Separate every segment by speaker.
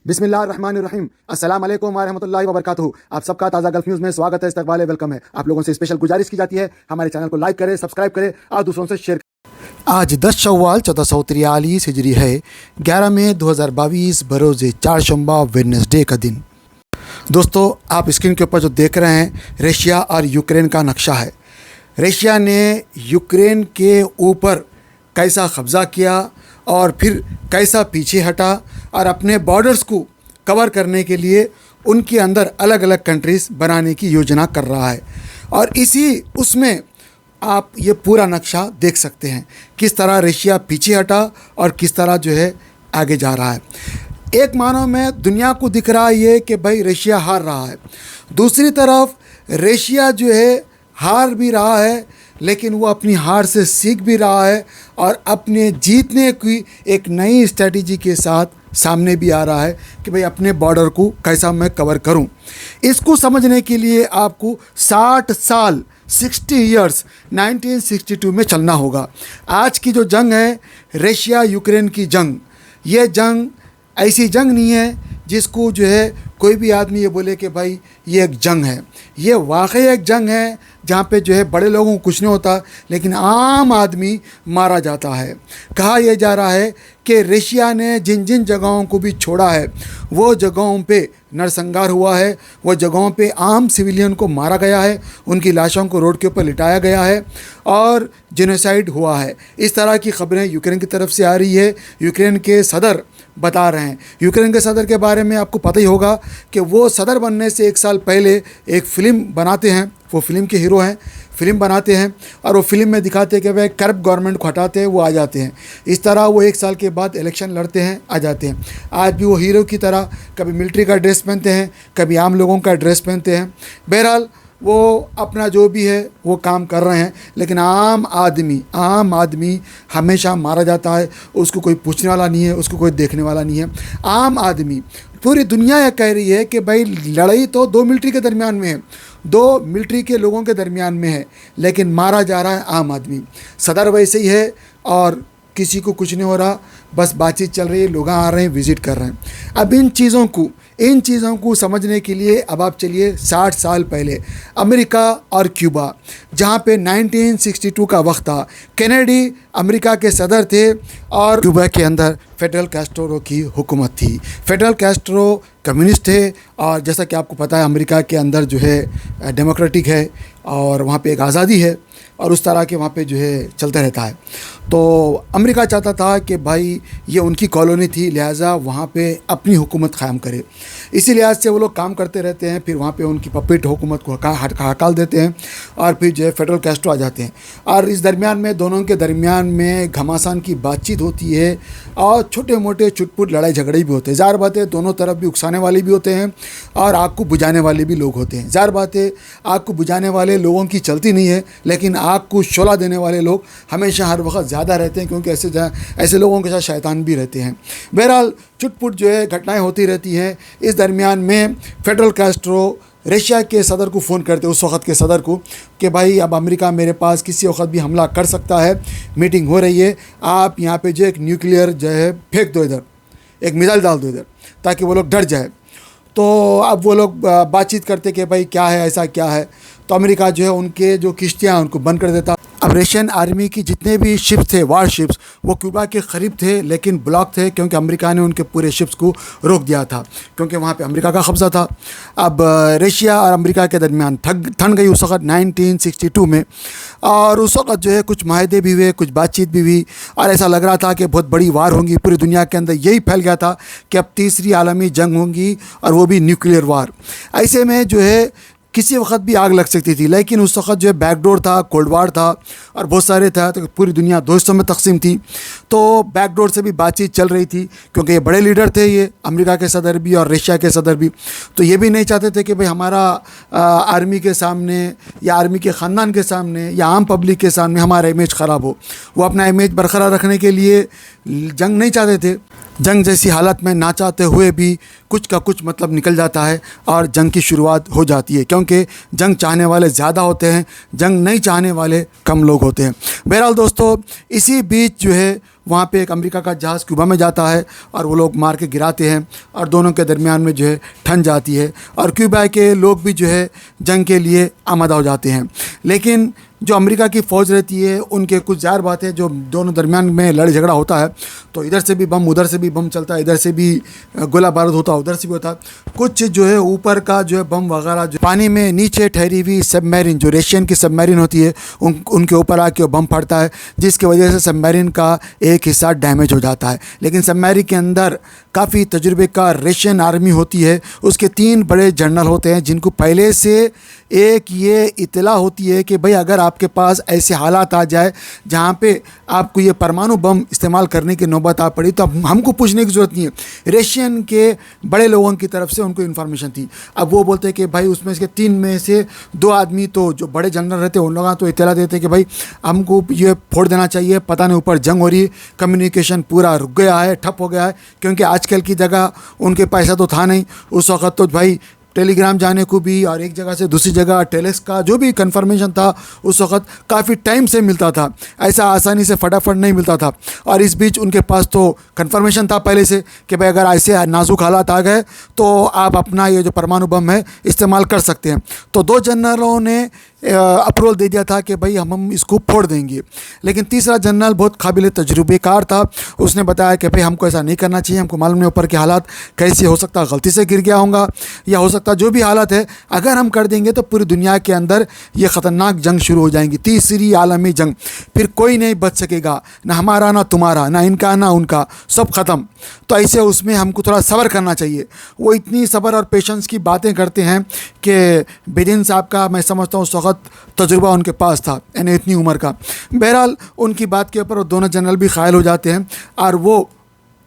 Speaker 1: बिस्मिल्लाहिर्रहमानिर्रहीम। अस्सलाम वालेकुम व रहमतुल्लाहि व बरकातुहू। आप सबका ताज़ा गल्फ न्यूज़ में स्वागत है, इस्तकबाल है, वेलकम है। आप लोगों से स्पेशल गुजारिश की जाती है, हमारे चैनल को लाइक करें, सब्सक्राइब करें और दूसरों से शेयर करें। आज 10 शव्वाल 1443 हिजरी है, 11 मई 2022 बरोज़ चारशंबा वेडनेसडे का दिन। दोस्तों, आप स्क्रीन के ऊपर जो देख रहे हैं रशिया और यूक्रेन का नक्शा है। रशिया ने यूक्रेन के ऊपर कैसा कब्ज़ा किया और फिर कैसा पीछे हटा और अपने बॉर्डर्स को कवर करने के लिए उनके अंदर अलग अलग कंट्रीज़ बनाने की योजना कर रहा है। और इसी उसमें आप ये पूरा नक्शा देख सकते हैं किस तरह रशिया पीछे हटा और किस तरह जो है आगे जा रहा है। एक मानों में दुनिया को दिख रहा है ये कि भाई रशिया हार रहा है, दूसरी तरफ रशिया जो है हार भी रहा है लेकिन वो अपनी हार से सीख भी रहा है और अपने जीतने की एक नई स्ट्रेटजी के साथ सामने भी आ रहा है कि भाई अपने बॉर्डर को कैसा मैं कवर करूं। इसको समझने के लिए आपको 60 साल 60 इयर्स 1962 में चलना होगा। आज की जो जंग है रशिया यूक्रेन की जंग, ये जंग ऐसी जंग नहीं है जिसको जो है कोई भी आदमी ये बोले कि भाई ये एक जंग है। ये वाकई एक जंग है जहाँ पे जो है बड़े लोगों को कुछ नहीं होता लेकिन आम आदमी मारा जाता है। कहा यह जा रहा है कि रशिया ने जिन जिन जगहों को भी छोड़ा है वो जगहों पे नरसंहार हुआ है, वो जगहों पे आम सिविलियन को मारा गया है, उनकी लाशों को रोड के ऊपर लिटाया गया है और जेनोसाइड हुआ है। इस तरह की खबरें यूक्रेन की तरफ से आ रही है। यूक्रेन के सदर बता रहे हैं। यूक्रेन के सदर के बारे में आपको पता ही होगा कि वो सदर बनने से 1 साल पहले एक फ़िल्म बनाते हैं, वो फिल्म के हीरो हैं, फिल्म बनाते हैं और वो फिल्म में दिखाते हैं कि वह करप्ट गवर्नमेंट को हटाते हैं, वो आ जाते हैं। इस तरह वो 1 साल के बाद इलेक्शन लड़ते हैं, आ जाते हैं। आज भी वो हीरो की तरह कभी मिलिट्री का ड्रेस पहनते हैं, कभी आम लोगों का ड्रेस पहनते हैं। बहरहाल वो अपना जो भी है वो काम कर रहे हैं लेकिन आम आदमी हमेशा मारा जाता है। उसको कोई पूछने वाला नहीं है, उसको कोई देखने वाला नहीं है। आम आदमी, पूरी दुनिया यह कह रही है कि भाई लड़ाई तो 2 मिलिट्री के दरमियान में है, 2 मिलिट्री के लोगों के दरमियान में है, लेकिन मारा जा रहा है आम आदमी। सदर वैसे ही है और किसी को कुछ नहीं हो रहा, बस बातचीत चल रही है, लोग आ रहे हैं, विज़िट कर रहे हैं। अब इन चीज़ों को समझने के लिए अब आप चलिए 60 साल पहले अमेरिका और क्यूबा, जहाँ पे 1962 का वक्त था। कैनेडी अमेरिका के सदर थे और क्यूबा के अंदर फेडरल कैस्ट्रो की हुकूमत थी। फेडरल कैस्ट्रो कम्युनिस्ट थे और जैसा कि आपको पता है अमेरिका के अंदर जो है डेमोक्रेटिक है और वहाँ पे एक आज़ादी है और उस तरह के वहाँ पे जो है चलता रहता है। तो अमेरिका चाहता था कि भाई ये उनकी कॉलोनी थी, लिहाजा वहाँ पे अपनी हुकूमत क़ायम करे। इसी लिहाज से वो लोग काम करते रहते हैं, फिर वहाँ पे उनकी पपेट हुकूमत को हकाल देते हैं और फिर जो है फेडरल कैस्ट्रो आ जाते हैं। और इस दरमियान में दोनों के दरमियान में घमासान की बातचीत होती है और छोटे मोटे चुटपुट लड़ाई झगड़े भी होते हैं। ज़ाहिर बात है दोनों तरफ भी उकसाने वाले भी होते हैं और आग को बुझाने वाले भी लोग होते हैं। ज़ाहिर बात है आग को बुझाने वाले लोगों की चलती नहीं है लेकिन आग को शोला देने वाले लोग हमेशा हर वक्त ज़्यादा रहते हैं, क्योंकि ऐसे लोगों के साथ शैतान भी रहते हैं। बहरहाल चुटपुट जो है घटनाएं होती रहती हैं। इस दरमियान में फेडरल कैस्ट्रो रशिया के सदर को फ़ोन करते, उस वक़्त के सदर को, कि भाई अब अमेरिका मेरे पास किसी वक्त भी हमला कर सकता है, मीटिंग हो रही है, आप यहाँ पे जो एक न्यूक्लियर जो है फेंक दो, इधर एक मिसाइल डाल दो इधर, ताकि वो लोग डर जाए। तो अब वो लोग बातचीत करते कि भाई क्या है, ऐसा क्या है। तो अमेरिका जो है उनके जो किश्तियाँ उनको बंद कर देता। अब रशियन आर्मी की जितने भी शिप्स थे, वार शिप्स, वो क्यूबा के करीब थे लेकिन ब्लॉक थे, क्योंकि अमेरिका ने उनके पूरे शिप्स को रोक दिया था, क्योंकि वहाँ पे अमेरिका का कब्ज़ा था। अब रशिया और अमेरिका के दरमियान ठन गई उस वक़्त 1962 में, और उस वक़्त जो है कुछ माहदे भी हुए, कुछ बातचीत भी हुई और ऐसा लग रहा था कि बहुत बड़ी वार होंगी पूरी दुनिया के अंदर। यही फैल गया था कि अब तीसरी आलमी जंग होंगी और वो भी न्यूक्लियर वार। ऐसे में जो है किसी वक्त भी आग लग सकती थी, लेकिन उस वक्त जो है बैकडोर था, कोल्ड वार था और बहुत सारे था, तो पूरी दुनिया 2 हिस्सों में तकसीम थी। तो बैकडोर से भी बातचीत चल रही थी, क्योंकि ये बड़े लीडर थे, ये अमेरिका के सदर भी और रशिया के सदर भी। तो ये भी नहीं चाहते थे कि भाई हमारा आर्मी के सामने या आर्मी के ख़ानदान के सामने या आम पब्लिक के सामने हमारा इमेज ख़राब हो। वो अपना इमेज बरकरार रखने के लिए जंग नहीं चाहते थे। जंग जैसी हालत में ना चाहते हुए भी कुछ का कुछ मतलब निकल जाता है और जंग की शुरुआत हो जाती है, क्योंकि जंग चाहने वाले ज़्यादा होते हैं, जंग नहीं चाहने वाले कम लोग होते हैं। बहरहाल दोस्तों, इसी बीच जो है वहाँ पे एक अमेरिका का जहाज़ क्यूबा में जाता है और वो लोग मार के गिराते हैं और दोनों के दरमियान में जो है ठन जाती है और क्यूबा के लोग भी जो है जंग के लिए आमादा हो जाते हैं। लेकिन जो अमेरिका की फ़ौज रहती है उनके कुछ ज़ाहिर बात है, जो दोनों दरमियान में लड़ाई झगड़ा होता है तो इधर से भी बम उधर से भी बम चलता है, इधर से भी गोला बारूद होता है, उधर से भी होता है। कुछ जो है ऊपर का जो है बम वगैरह जो पानी में नीचे ठहरी हुई सबमरीन, जो रशियन की सबमरीन होती है, उनके ऊपर आके बम फटता है, जिसकी वजह से सबमरीन का एक हिस्सा डैमेज हो जाता है। लेकिन सबमरीन के अंदर काफ़ी तजुर्बेकार रशियन आर्मी होती है, उसके 3 बड़े जनरल होते हैं जिनको पहले से एक ये इतला होती है कि भाई अगर आपके पास ऐसे हालात आ जाए जहाँ पे आपको ये परमाणु बम इस्तेमाल करने की नौबत आ पड़ी तो हमको पूछने की ज़रूरत नहीं है। रशियन के बड़े लोगों की तरफ से उनको इन्फॉर्मेशन थी। अब वो बोलते हैं कि भाई उसमें से 3 में से 2 आदमी तो जो बड़े जनरल रहते हैं उन लोगों तो इतला देते कि भाई हमको ये फोड़ देना चाहिए, पता नहीं ऊपर जंग हो रही है, कम्युनिकेशन पूरा रुक गया है, ठप हो गया है, क्योंकि आजकल की जगह उनके पैसा तो था नहीं उस वक़्त, तो भाई टेलीग्राम जाने को भी और एक जगह से दूसरी जगह टेलेक्स का जो भी कंफर्मेशन था उस वक्त काफ़ी टाइम से मिलता था, ऐसा आसानी से फटाफट नहीं मिलता था। और इस बीच उनके पास तो कंफर्मेशन था पहले से कि भाई अगर ऐसे नाजुक हालात आ गए तो आप अपना ये जो परमाणु बम है इस्तेमाल कर सकते हैं। तो 2 जनरलों ने अप्रूवल दे दिया था कि भाई हम इसको फोड़ देंगे। लेकिन तीसरा जनरल बहुत काबिल तजुर्बेकार था, उसने बताया कि भाई हमको ऐसा नहीं करना चाहिए, हमको मालूम नहीं ऊपर के हालात कैसे हो सकता, गलती से गिर गया होगा या हो सकता जो भी हालत है, अगर हम कर देंगे तो पूरी दुनिया के अंदर ये ख़तरनाक जंग शुरू हो जाएंगी, तीसरी आलमी जंग, फिर कोई नहीं बच सकेगा, ना हमारा ना तुम्हारा, ना इनका ना उनका, सब ख़त्म। तो ऐसे उसमें हमको थोड़ा सब्र करना चाहिए। वो इतनी सब्र और पेशेंस की बातें करते हैं कि बिडेन साहब का मैं समझता हूँ उस वक़्त तजुर्बा उनके पास था, यानी इतनी उम्र का। बहरहाल उनकी बात के ऊपर वो दोनों जनरल भी ख़ायल हो जाते हैं और वो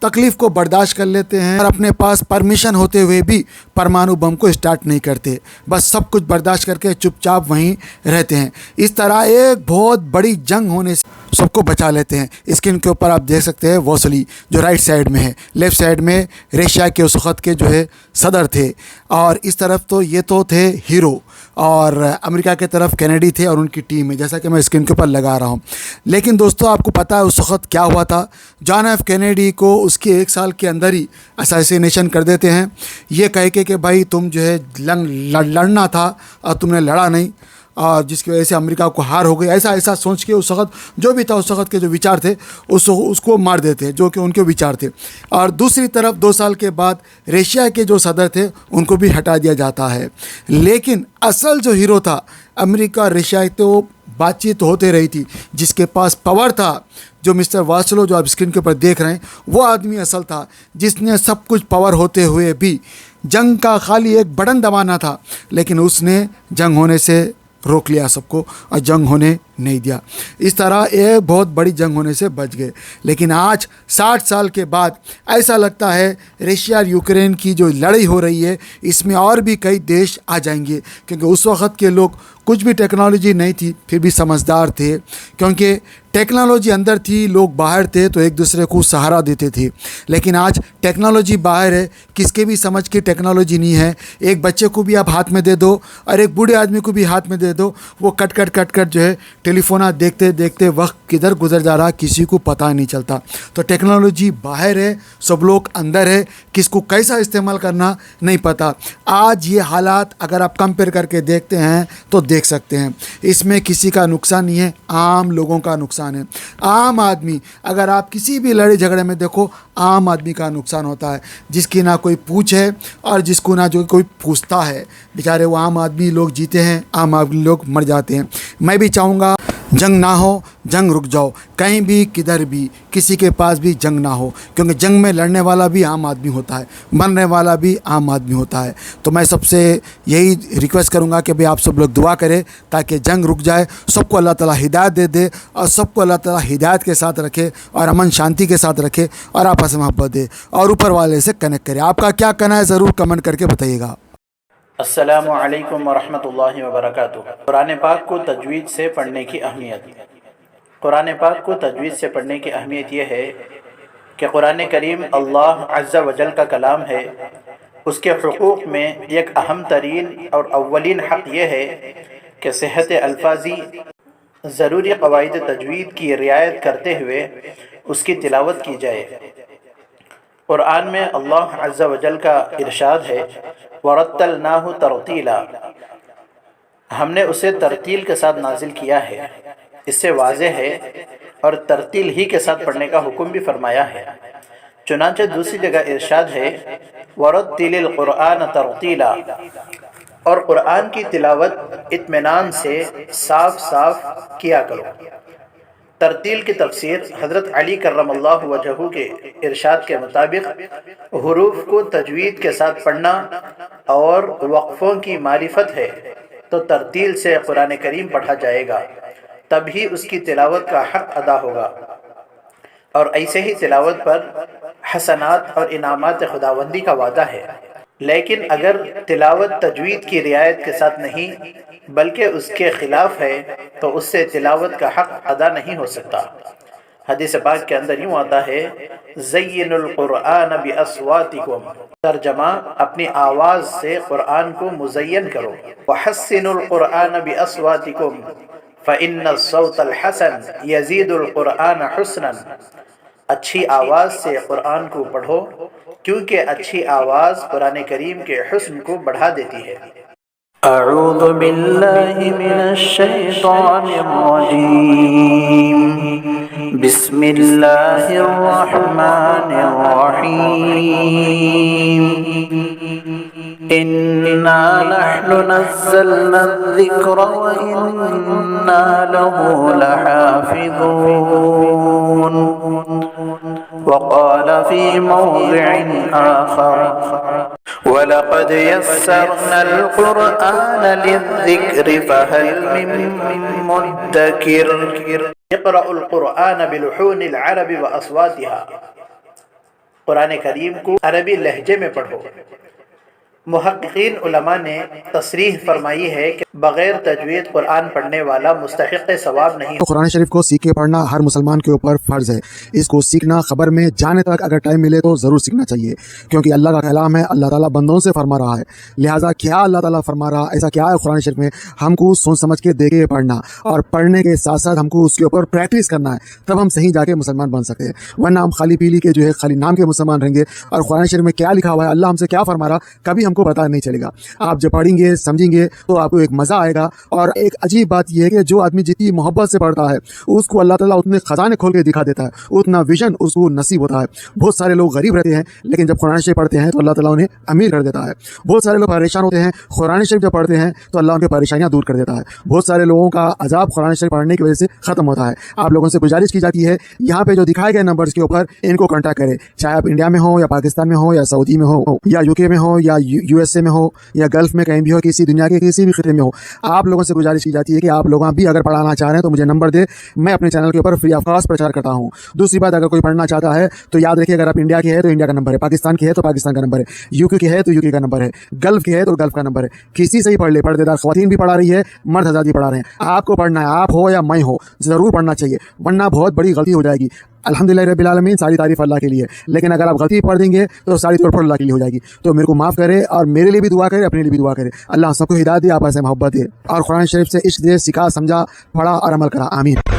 Speaker 1: तकलीफ़ को बर्दाश्त कर लेते हैं और अपने पास परमिशन होते हुए भी परमाणु बम को स्टार्ट नहीं करते, बस सब कुछ बर्दाश्त करके चुपचाप वहीं रहते हैं। इस तरह एक बहुत बड़ी जंग होने से सबको बचा लेते हैं। स्क्रीन के ऊपर आप देख सकते हैं वोसली जो राइट साइड में है, लेफ़्ट साइड में रशिया के उस वक़्त के जो है सदर थे, और इस तरफ तो ये तो थे हीरो, और अमेरिका के तरफ कैनेडी थे और उनकी टीम है, जैसा कि मैं स्क्रीन के ऊपर लगा रहा हूँ। लेकिन दोस्तों आपको पता है उस वक़्त क्या हुआ था? जॉन एफ कैनेडी को उसके 1 साल के अंदर ही असैसिनेशन कर देते हैं, ये कह के कि भाई तुम जो है लड़ना था और तुमने लड़ा नहीं, और जिसकी वजह से अमेरिका को हार हो गई, ऐसा सोच के उस वक़्त जो भी था उस वक़्त के जो विचार थे उसको मार देते हैं, जो कि उनके विचार थे। और दूसरी तरफ 2 साल के बाद रशिया के जो सदर थे उनको भी हटा दिया जाता है। लेकिन असल जो हीरो था अमेरिका और रशिया, तो बातचीत होते रही थी, जिसके पास पावर था, जो मिस्टर वासलो जो आप स्क्रीन के ऊपर देख रहे हैं, वो आदमी असल था जिसने सब कुछ पावर होते हुए भी जंग का खाली एक बटन दबाना था, लेकिन उसने जंग होने से रोक लिया सबको और जंग होने नहीं दिया। इस तरह एक बहुत बड़ी जंग होने से बच गए। लेकिन आज 60 साल के बाद ऐसा लगता है रशिया और यूक्रेन की जो लड़ाई हो रही है इसमें और भी कई देश आ जाएंगे, क्योंकि उस वक़्त के लोग कुछ भी टेक्नोलॉजी नहीं थी फिर भी समझदार थे, क्योंकि टेक्नोलॉजी अंदर थी, लोग बाहर थे तो एक दूसरे को सहारा देते थे। लेकिन आज टेक्नोलॉजी बाहर है, किसके भी समझ की टेक्नोलॉजी नहीं है। एक बच्चे को भी आप हाथ में दे दो और एक बूढ़े आदमी को भी हाथ में दे दो, वो कट कट जो है टेलीफोन देखते देखते वक्त किधर गुजर जा रहा किसी को पता नहीं चलता। तो टेक्नोलॉजी बाहर है, सब लोग अंदर है, किसको कैसा इस्तेमाल करना नहीं पता। आज ये हालात अगर आप कंपेयर करके देखते हैं तो देख सकते हैं, इसमें किसी का नुकसान नहीं है, आम लोगों का नुकसान है। आम आदमी, अगर आप किसी भी लड़ाई झगड़े में देखो आम आदमी का नुकसान होता है, जिसकी ना कोई पूछ है और जिसको ना जो कोई पूछता है, बेचारे वो आम आदमी लोग जीते हैं, आम आदमी लोग मर जाते हैं। मैं भी चाहूँगा जंग ना हो, जंग रुक जाओ, कहीं भी किधर भी किसी के पास भी जंग ना हो, क्योंकि जंग में लड़ने वाला भी आम आदमी होता है, मरने वाला भी आम आदमी होता है। तो मैं सबसे यही रिक्वेस्ट करूंगा कि भाई आप सब लोग दुआ करें ताकि जंग रुक जाए, सबको अल्लाह ताला हिदायत दे दे और सबको अल्लाह ताला हिदायत के साथ रखे और अमन शांति के साथ रखे और आपस में मोहब्बत दे और ऊपर वाले से कनेक्ट करे। आपका क्या कहना है ज़रूर कमेंट करके बताइएगा।
Speaker 2: अस्सलामु अलैकुम वरहमतुल्लाहि वबरकातुहू। कुरान पाक को तजवीद से पढ़ने की अहमियत। कुरान पाक को तजवीद से पढ़ने की अहमियत यह है कि कुरान करीम अल्लाह अज़्ज़ा वजल का कलाम है। उसके हुकूक़ में एक अहम तरीन और अव्वलीन हक़ यह है कि सेहत अल्फाजी ज़रूरी क़वाइद तजवीद की रियायत करते हुए उसकी तिलावत की जाए। कुरान में अल्लाह अज़्ज़ा वजल का इरशाद है, वरत्तलनाहु तरतीला, हमने उसे तरतील के साथ नाजिल किया है। इससे वाज़ेह है और तरतील ही के साथ पढ़ने का हुक्म भी फरमाया है। चुनांचे दूसरी जगह इरशाद है, वरत्तिलिल कुरआन तरतीला, और कुरान की तिलावत इत्मीनान से साफ साफ किया करो। तरतील की तफसीर हज़रत अली कर्रमल्लाहु वजहू के इरशाद के मुताबिक हुरूफ को तजवीद के साथ पढ़ना और वक्फ़ों की मारिफत है तो तरतील से कुरान करीम पढ़ा जाएगा, तभी उसकी तिलावत का हक़ अदा होगा। और ऐसे ही तिलावत पर हसनात और इनामात खुदावंदी का वादा है। लेकिन अगर तिलावत तजवीद की रियायत के साथ नहीं बल्कि उसके खिलाफ है तो उससे तिलावत का हक़ अदा नहीं हो सकता। हदीस पाक के अंदर यूँ आता है, ज़य्यिनुल कुरआन बिअस्वातिकुम, तर्जमा अपनी आवाज़ से कुरान को मुज़य्यन करो। वहस्सिनुल कुरआन बिअस्वातिकुम फ़इन्नस्सौतल हसन यज़ीदुल कुरआन हुस्नन, अच्छी आवाज़ से कुरान को पढ़ो क्योंकि अच्छी आवाज़ कुरान करीम के हुस्न को बढ़ा देती है। अऊज़ु बिल्लाहि मिनश शैतानिर रजीम, बिस्मिल्लाहिर रहमानिर रहीम, इन्ना नहनु नज़्ज़लना ज़िक्रा व इन्ना लहू लहाफ़िज़ून। वक़ाल फ़ी मौज़िइन आख़र, वलक़द यस्सरनल क़ुरआन लिज़्ज़िक्रि फ़हल मिन मुद्दकिर। इक़रउल क़ुरआन बिलुहूनिल अरबि व अस्वातिहा, कुरान करीम को अरबी लहजे में पढ़ो। मुहक्किकीन उलमा ने तसरीह फरमाई है कि बग़ैर तजवीद कुरान पढ़ने वाला मुस्तहिक़ सवाब नहीं।
Speaker 1: तो कुरान शरीफ को सीख के पढ़ना हर मुसलमान के ऊपर फ़र्ज़ है। इसको सीखना ख़बर में जाने तक अगर टाइम मिले तो ज़रूर सीखना चाहिए, क्योंकि अल्लाह का कलाम है, अल्लाह ताला बंदों से फरमा रहा है। लिहाजा क्या अल्लाह ताला फरमा रहा, ऐसा क्या है कुरान शरीफ में, हमको सोच समझ के देख के पढ़ना और पढ़ने के साथ साथ हमको उसके ऊपर प्रैक्टिस करना है, तब हम सही जाके मुसलमान बन सकते हैं। वरना हम खाली पीली के जो है खाली नाम के मुसलमान रहेंगे और कुरान शरीफ में क्या लिखा हुआ है, अल्लाह हमसे क्या फरमा रहा, कभी हमको पता नहीं चलेगा। आप जब पढ़ेंगे समझेंगे तो आपको एक मज़ा आएगा। और एक अजीब बात यह है कि जो आदमी जितनी मोहब्बत से पढ़ता है उसको अल्लाह ताला उतने खजाने खोल के दिखा देता है, उतना विजन उसको नसीब होता है। बहुत सारे लोग गरीब रहते हैं लेकिन जब कुरान शरीफ पढ़ते हैं तो अल्लाह ताला उन्हें अमीर कर देता है। बहुत सारे लोग परेशान होते हैं, कुरान शरीफ जब पढ़ते हैं तो अल्लाह उनकी परेशानियां दूर कर देता है। बहुत सारे लोगों का अजाब कुरान शरीफ पढ़ने की वजह से ख़त्म होता है। आप लोगों से गुजारिश की जाती है, यहाँ पे जो दिखाए गए नंबर्स के ऊपर इनको कॉन्टैक्ट करें, चाहे आप इंडिया में हो या पाकिस्तान में हो या सऊदी में हो या यूके में हो या USA में हो या गल्फ में कहीं भी हो, किसी दुनिया के किसी भी खिते में हो। आप लोगों से गुजारिश की जाती है कि आप लोग भी अगर पढ़ाना चाह रहे हैं तो मुझे नंबर दे, मैं अपने चैनल के ऊपर फ्री ऑफ कॉस्ट प्रचार करता हूँ। दूसरी बात, अगर कोई पढ़ना चाहता है तो याद रखिए, अगर आप इंडिया के हैं तो इंडिया का नंबर है, पाकिस्तान के है तो पाकिस्तान का नंबर है, यूके के है तो यूके का नंबर है, गल्फ के है तो गल्फ का नंबर है। किसी से ही पढ़ ले, पर्देदार ख़वातीन भी पढ़ा रही है, मर्द हज़रात भी पढ़ा रहे हैं। आपको पढ़ना है, आप हो या मैं हो, ज़रूर पढ़ना चाहिए, वरना बहुत बड़ी गलती हो जाएगी। अल्हम्दुलिल्लाह रब्बिल आलमीन, सारी तारीफ़ अल्लाह के लिए, लेकिन अगर आप गलती पढ़ देंगे तो सारी तौर पर अल्लाह के लिए हो जाएगी। तो मेरे को माफ़ करे और मेरे लिए भी दुआ करे, अपने लिए भी दुआ करे। अल्लाह सबको हिदायत दे, आपस में मोहब्बत दे और कुरान शरीफ से इश्क दे, सिखा, समझा, पढ़ा और अमल करा। आमीन।